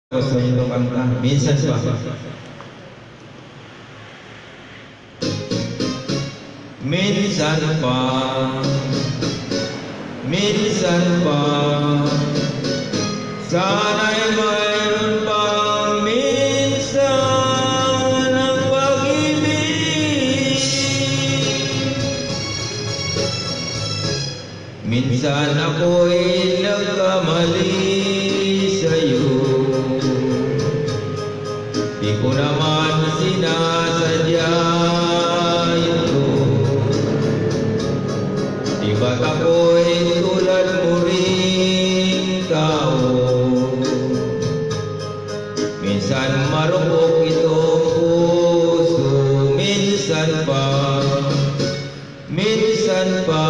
Gusto niyo itong kanta? Minsan pa. Minsan pa, minsan pa, sana'y mayroon pang minsan ang pag-ibig. Minsan ako'y nagkamali sa'yo, di ko naman sinasadya ito. Di ba't ako'y tulad mo rin tao? Minsan marupok itong puso, minsan pa, minsan pa,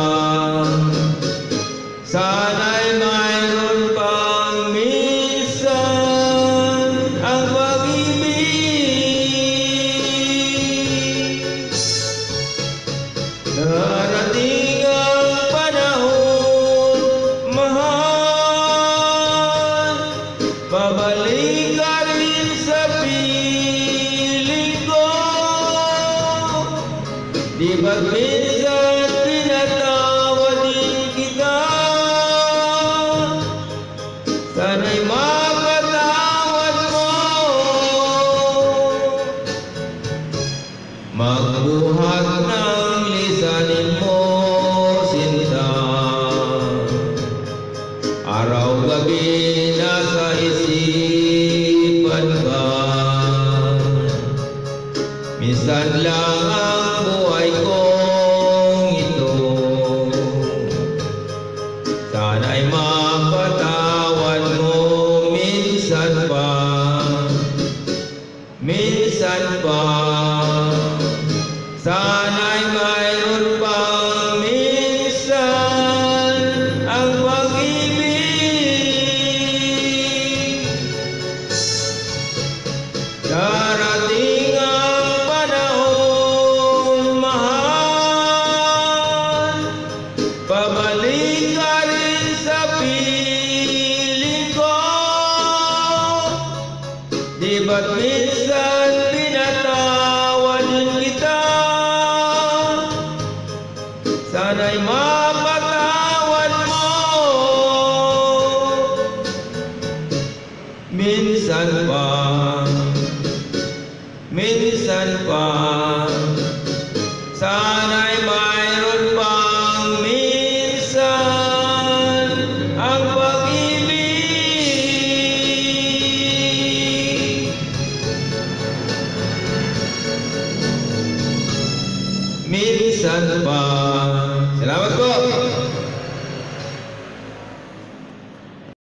sana'y mayroon pang minsan ang pag-ibig. Darating ang panahon, mahal, babalik ka rin sa piling ko. Di ba't minsan pinatawad din kita? Sana'y mapatawad mo. Magbuhat ng lisanin mo, sinta, araw-gabi nasa isipan ka. Minsan lang ang buhay kong ito, sana'y mapatawad mo. Minsan pa, minsan pa, sana'y mayroon pang minsan ang pag-ibig. Darating ang panahon, mahal, pabalik ka rin sa piling ko. Di ba't minsan pinatawad din kita? Sana'y mapatawad mo. Minsan pa, minsan pa, sana'y mayroon pang minsan ang pag-ibig. Minsan pa. Salamat po.